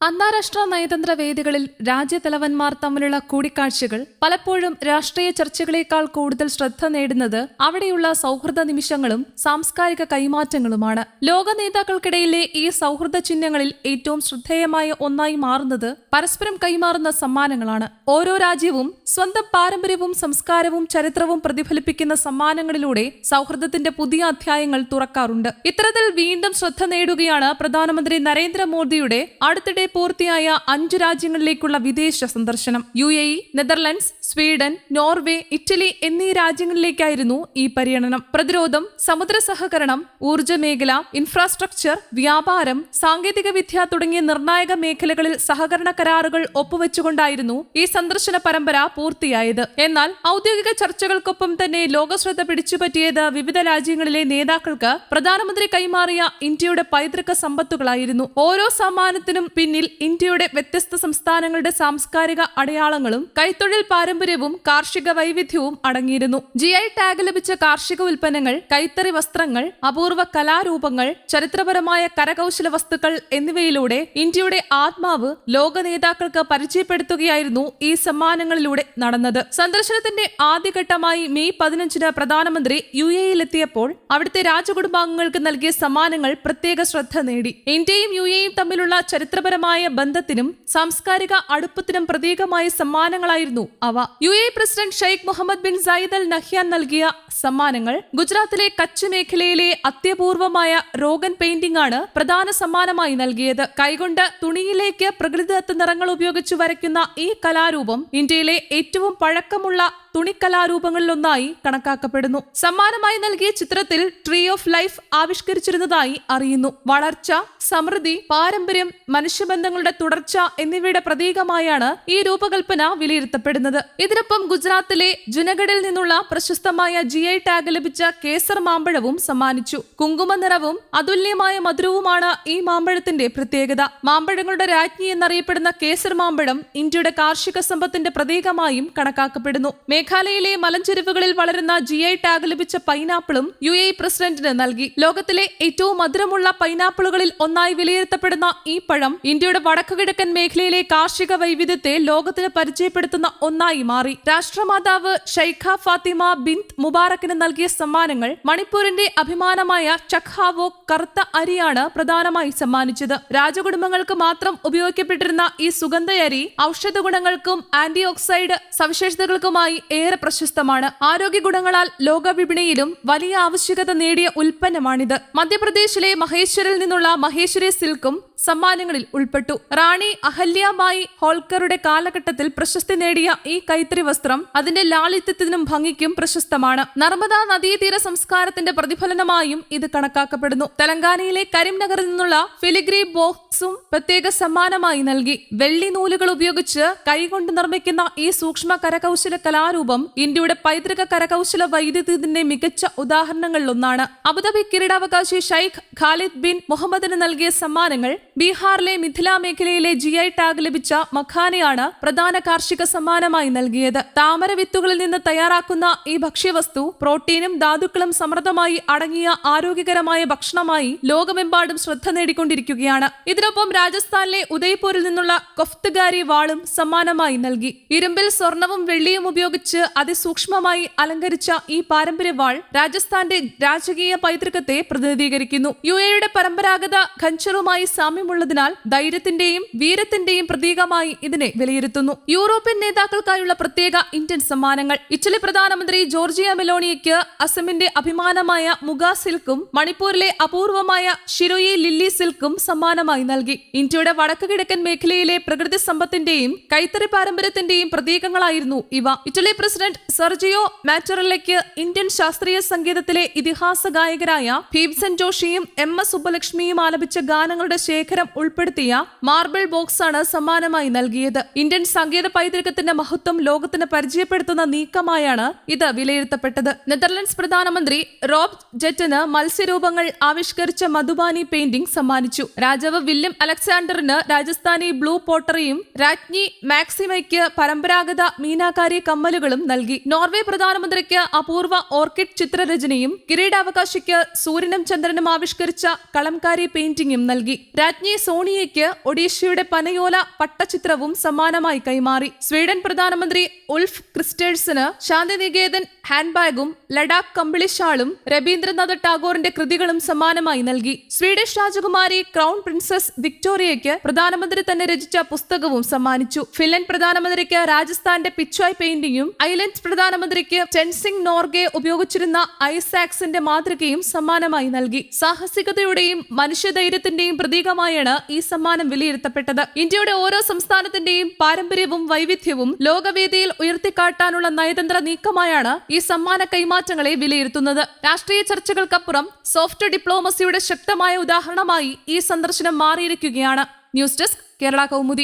അന്താരാഷ്ട്ര നയതന്ത്ര വേദികളിൽ രാജ്യതലവന്മാർ തമ്മിലുള്ള കൂടിക്കാഴ്ചകൾ പലപ്പോഴും രാഷ്ട്രീയ ചർച്ചകളേക്കാൾ കൂടുതൽ ശ്രദ്ധ നേടുന്നത് അവിടെയുള്ള സൗഹൃദ നിമിഷങ്ങളും സാംസ്കാരിക കൈമാറ്റങ്ങളുമാണ്. ലോക നേതാക്കൾക്കിടയിലെ ഈ സൗഹൃദ ചിഹ്നങ്ങളിൽ ഏറ്റവും ശ്രദ്ധേയമായ ഒന്നായി മാറുന്നത് പരസ്പരം കൈമാറുന്ന സമ്മാനങ്ങളാണ്. ഓരോ രാജ്യവും സ്വന്തം പാരമ്പര്യവും സംസ്കാരവും ചരിത്രവും പ്രതിഫലിപ്പിക്കുന്ന സമ്മാനങ്ങളിലൂടെ സൗഹൃദത്തിന്റെ പുതിയ അധ്യായങ്ങൾ തുറക്കാറുണ്ട്. ഇത്തരത്തിൽ വീണ്ടും ശ്രദ്ധ നേടുകയാണ് പ്രധാനമന്ത്രി നരേന്ദ്രമോദിയുടെ അടുത്തിടെ പൂർത്തിയായ 5 രാജ്യങ്ങളിലേക്കുള്ള വിദേശ സന്ദർശനം. UAE, Netherlands, Sweden, Norway, Italy എന്നീ രാജ്യങ്ങളിലേക്കായിരുന്നു ഈ പര്യടനം. പ്രതിരോധം, സമുദ്ര സഹകരണം, ഊർജ്ജ മേഖല, ഇൻഫ്രാസ്ട്രക്ചർ, വ്യാപാരം, സാങ്കേതികവിദ്യ തുടങ്ങിയ നിർണായക മേഖലകളിൽ സഹകരണ കരാറുകൾ ഒപ്പുവെച്ചുകൊണ്ടായിരുന്നു ഈ സന്ദർശന പരമ്പര പൂർത്തിയായത്. എന്നാൽ ഔദ്യോഗിക ചർച്ചകൾക്കൊപ്പം തന്നെ ലോകശ്രദ്ധ പിടിച്ചുപറ്റിയത് വിവിധ രാജ്യങ്ങളിലെ നേതാക്കൾക്ക് പ്രധാനമന്ത്രി കൈമാറിയ ഇന്ത്യയുടെ പൈതൃക സമ്പത്തുകളായിരുന്നു. ഓരോ സമ്മാനത്തിനും പിന്നിൽ ഇന്ത്യയുടെ വ്യത്യസ്ത സംസ്ഥാനങ്ങളുടെ സാംസ്കാരിക അടയാളങ്ങളും കൈത്തൊഴിൽ പാരമ്പര്യവും കാർഷിക വൈവിധ്യവും അടങ്ങിയിരുന്നു. GI ടാഗ് ലഭിച്ച കാർഷിക ഉൽപ്പന്നങ്ങൾ, കൈത്തറി വസ്ത്രങ്ങൾ, അപൂർവ കലാരൂപങ്ങൾ, ചരിത്രപരമായ കരകൗശല വസ്തുക്കൾ എന്നിവയിലൂടെ ഇന്ത്യയുടെ ആത്മാവ് ലോക നേതാക്കൾക്ക് പരിചയപ്പെടുത്തുകയായിരുന്നു ഈ സമ്മാനങ്ങളിലൂടെ നടന്നത്. സന്ദർശനത്തിന്റെ ആദ്യഘട്ടമായി മെയ് 15 പ്രധാനമന്ത്രി UAE-യിലെത്തിയപ്പോൾ അവിടുത്തെ രാജകുടുംബാംഗങ്ങൾക്ക് നൽകിയ സമ്മാനങ്ങൾ പ്രത്യേക ശ്രദ്ധ നേടി. ഇന്ത്യയും UAE-യും തമ്മിലുള്ള ചരിത്രപരമായ ബന്ധത്തിനും സാംസ്കാരിക അടുപ്പത്തിനും പ്രതീകമായ സമ്മാനങ്ങളായിരുന്നു അവ. UAE president Sheikh Mohammed bin Zayed Al Nahyan നൽകിയ സമ്മാനങ്ങൾ ഗുജറാത്തിലെ കച്ച് മേഖലയിലെ അത്യപൂർവമായ റോഗൻ പെയിന്റിംഗ് ആണ് പ്രധാന സമ്മാനമായി നൽകിയത്. കൈകൊണ്ട് തുണിയിലേക്ക് പ്രകൃതിദത്ത നിറങ്ങൾ ഉപയോഗിച്ച് വരയ്ക്കുന്ന ഈ കലാരൂപം ഇന്ത്യയിലെ ഏറ്റവും പഴക്കമുള്ള തുണിക്കലാരൂപങ്ങളിലൊന്നായി കണക്കാക്കപ്പെടുന്നു. സമ്മാനമായി നൽകിയ ചിത്രത്തിൽ ട്രീ ഓഫ് ലൈഫ് ആവിഷ്കരിച്ചിരുന്നതായി അറിയുന്നു. വളർച്ച, സമൃദ്ധി, പാരമ്പര്യം, മനുഷ്യബന്ധങ്ങളുടെ തുടർച്ച എന്നിവയുടെ പ്രതീകമായാണ് ഈ രൂപകൽപ്പന വിലയിരുത്തപ്പെടുന്നത്. ഇതിനൊപ്പം ഗുജറാത്തിലെ ജുനഗഡിൽ നിന്നുള്ള പ്രശസ്തമായ GI ടാഗ് ലഭിച്ച കേസർ മാമ്പഴവും സമ്മാനിച്ചു. കുങ്കുമ നിറവും അതുല്യമായ മധുരവുമാണ് ഈ മാമ്പഴത്തിന്റെ പ്രത്യേകത. മാമ്പഴങ്ങളുടെ രാജ്ഞി എന്നറിയപ്പെടുന്ന കേസർ മാമ്പഴം ഇന്ത്യയുടെ കാർഷിക സമ്പത്തിന്റെ പ്രതീകമായും കണക്കാക്കപ്പെടുന്നു. മേഘാലയയിലെ മലഞ്ചെരിവുകളിൽ വളരുന്ന GI ടാഗ് ലഭിച്ച പൈനാപ്പിളും UAE പ്രസിഡന്റിന് നൽകി. ലോകത്തിലെ ഏറ്റവും മധുരമുള്ള പൈനാപ്പിളുകളിൽ ഒന്നായി വിലയിരുത്തപ്പെടുന്ന ഈ പഴം ഇന്ത്യയുടെ വടക്കുകിഴക്കൻ മേഖലയിലെ കാർഷിക വൈവിധ്യത്തെ ലോകത്തിന് പരിചയപ്പെടുത്തുന്ന ഒന്നായി മാറി. രാഷ്ട്രമാതാവ് ഷൈഖ ഫാത്തിമ ബിന്ത് മുബാറക്കിന് നൽകിയ സമ്മാനങ്ങൾ മണിപ്പൂരിന്റെ അഭിമാനമായ ചഖാവോ കറുത്ത അരിയാണ് പ്രധാനമായി സമ്മാനിച്ചത്. രാജകുടുംബങ്ങൾക്ക് മാത്രം ഉപയോഗിക്കപ്പെട്ടിരുന്ന ഈ സുഗന്ധ അരി ഔഷധ ഗുണങ്ങൾക്കും ആന്റി ഓക്സൈഡ് സവിശേഷതകൾക്കുമായി ഏറെ പ്രശസ്തമാണ്. ആരോഗ്യ ഗുണങ്ങളാൽ ലോകവിപണിയിലും വലിയ ആവശ്യകത നേടിയ ഉൽപ്പന്നമാണിത്. മധ്യപ്രദേശിലെ മഹേശ്വരിൽ നിന്നുള്ള മഹേശ്വരി സിൽക്കും സമ്മാനങ്ങളിൽ ഉൾപ്പെട്ടു. റാണി അഹല്യാബായി ഹോൾക്കറുടെ കാലഘട്ടത്തിൽ പ്രശസ്തി നേടിയ ഈ കൈത്തറി വസ്ത്രം അതിന്റെ ലാളിത്യത്തിനും ഭംഗിക്കും പ്രശസ്തമാണ്. നർമ്മദാ നദീതീര സംസ്കാരത്തിന്റെ പ്രതിഫലനമായും ഇത് കണക്കാക്കപ്പെടുന്നു. തെലങ്കാനയിലെ കരിംനഗറിൽ നിന്നുള്ള ഫിലിഗ്രി ബോക്സും പ്രത്യേക സമ്മാനമായി നൽകി. വെള്ളി നൂലുകൾ ഉപയോഗിച്ച് കൈകൊണ്ട് നിർമ്മിക്കുന്ന ഈ സൂക്ഷ്മ കരകൗശല കലാരൂപം ഇന്ത്യയുടെ പൈതൃക കരകൗശല വൈവിധ്യത്തിന്റെ മികച്ച ഉദാഹരണങ്ങളിലൊന്നാണ്. അബുദാബി കിരീടാവകാശി ഷെയ്ഖ് ഖാലിദ് ബിൻ മുഹമ്മദിന് നൽകിയ സമ്മാനങ്ങൾ ബീഹാറിലെ മിഥില മേഖലയിലെ GI ടാഗ് ലഭിച്ച മഖാനയാണ് പ്രധാന കാർഷിക സമ്മാനമായി നൽകിയത്. താമര വിത്തുകളിൽ നിന്ന് തയ്യാറാക്കുന്ന ഈ ഭക്ഷ്യവസ്തു പ്രോട്ടീനും ധാതുക്കളും സമൃദ്ധമായി അടങ്ങിയ ആരോഗ്യകരമായ ഭക്ഷണമായി ലോകമെമ്പാടും ശ്രദ്ധ നേടിക്കൊണ്ടിരിക്കുകയാണ്. ഇതിനൊപ്പം രാജസ്ഥാനിലെ ഉദയ്പൂരിൽ നിന്നുള്ള കൊഫ്തഗാരി വാളും സമ്മാനമായി നൽകി. ഇരുമ്പിൽ സ്വർണവും വെള്ളിയും ഉപയോഗിച്ച് അതിസൂക്ഷ്മമായി അലങ്കരിച്ച ഈ പാരമ്പര്യ വാൾ രാജസ്ഥാന്റെ രാജകീയ പൈതൃകത്തെ പ്രതിനിധീകരിക്കുന്നു. UAE-യുടെ പരമ്പരാഗത ഖഞ്ചറുമായി സാമ്യമുള്ളതിനാൽ ധൈര്യത്തിന്റെയും വീരത്തിന്റെയും പ്രതീകമായി ഇതിനെ വിലയിരുത്തുന്നു. യൂറോപ്യൻ നേതാക്കൾക്കായുള്ള പ്രത്യേക ഇന്ത്യൻ സമ്മാനങ്ങൾ. ഇറ്റലി പ്രധാനമന്ത്രി ജോർജിയ മെലോണിയയ്ക്ക് അസമിന്റെ അഭിമാനമായ മുഗ സിൽക്കും മണിപ്പൂരിലെ അപൂർവമായ ഷിരോയി ലില്ലി സിൽക്കും സമ്മാനമായി നൽകി. ഇന്ത്യയുടെ വടക്കുകിഴക്കൻ മേഖലയിലെ പ്രകൃതി സമ്പത്തിന്റെയും കൈത്തറി പാരമ്പര്യത്തിന്റെയും പ്രതീകങ്ങളായിരുന്നു ഇവ. ഇറ്റലി പ്രസിഡന്റ് സെർജിയോ മാറ്ററല്ലയ്ക്ക് ഇന്ത്യൻ ശാസ്ത്രീയ സംഗീതത്തിലെ ഇതിഹാസ ഗായകരായ ഭീംസെൻ ജോഷിയും MS സുബ്ബലക്ഷ്മിയും ആലപിച്ച ഗാനങ്ങളുടെ ശേഖരം ഉൾപ്പെടുത്തിയ മാർബിൾ ബോക്സാണ് സമ്മാനമായി നൽകിയത്. ഇന്ത്യൻ സംഗീത പൈതൃകത്തിന്റെ മഹത്വം ലോകത്തിന് പരിചയപ്പെടുത്തുന്ന നീക്കമായാണ് ഇത് വിലയിരുത്തപ്പെട്ടത്. നെതർലൻഡ്സ് പ്രധാനമന്ത്രി റോബ് ജെറ്റന് മത്സ്യരൂപങ്ങൾ ആവിഷ്കരിച്ച മധുബാനി പെയിന്റിംഗ് സമ്മാനിച്ചു. രാജാവ് വില്യം അലക്സാണ്ടറിന് രാജസ്ഥാനി ബ്ലൂ പോട്ടറിയും രാജ്ഞി മാക്സിമയ്ക്ക് പരമ്പരാഗത മീനാകാരി കമ്മലുകളും നൽകി. നോർവേ പ്രധാനമന്ത്രിക്ക് അപൂർവ ഓർക്കിഡ് ചിത്രരചനയും കിരീടാവകാശിക്ക് സൂര്യനും ചന്ദ്രനും ആവിഷ്കരിച്ച കളംകാരി പെയിന്റിംഗും നൽകി. രാജ്ഞി രാജ്ഞി സോണിയയ്ക്ക് ഒഡീഷയുടെ പനയോല പട്ടചിത്രവും സമ്മാനമായി കൈമാറി. സ്വീഡൻ പ്രധാനമന്ത്രി ഉൾഫ് ക്രിസ്റ്റേഴ്സന് ശാന്തിനികേതൻ ഹാൻഡ്ബാഗും ലഡാക്ക് കമ്പിളിഷാളും രവീന്ദ്രനാഥ ടാഗോറിന്റെ കൃതികളും സമ്മാനമായി നൽകി. സ്വീഡിഷ് രാജകുമാരി ക്രൗൺ പ്രിൻസസ് വിക്ടോറിയയ്ക്ക് പ്രധാനമന്ത്രി തന്നെ രചിച്ച പുസ്തകവും സമ്മാനിച്ചു. ഫിൻലൻഡ് പ്രധാനമന്ത്രിക്ക് രാജസ്ഥാന്റെ പിച്വായ് പെയിന്റിംഗും ഐലൻഡ് പ്രധാനമന്ത്രിക്ക് ടെൻസിംഗ് നോർഗെ ഉപയോഗിച്ചിരുന്ന ഐസാക്സിന്റെ മാതൃകയും സമ്മാനമായി നൽകി. സാഹസികതയുടെയും മനുഷ്യധൈര്യത്തിന്റെയും പ്രതീകമായാണ് ഈ സമ്മാനം വിലയിരുത്തപ്പെട്ടത്. ഇന്ത്യയുടെ ഓരോ സംസ്ഥാനത്തിന്റെയും പാരമ്പര്യവും വൈവിധ്യവും ലോകവേദിയിൽ ഉയർത്തിക്കാട്ടാനുള്ള നയതന്ത്ര നീക്കമായാണ് ഈ സമ്മാന കൈമാറ്റങ്ങളെ വിലയിരുത്തുന്നത്. രാഷ്ട്രീയ ചർച്ചകൾക്കപ്പുറം സോഫ്റ്റ് ഡിപ്ലോമസിയുടെ ശക്തമായ ഉദാഹരണമായി ഈ സന്ദർശനം മാറിയിരിക്കുകയാണ്. News desk Kerala Kaumudi.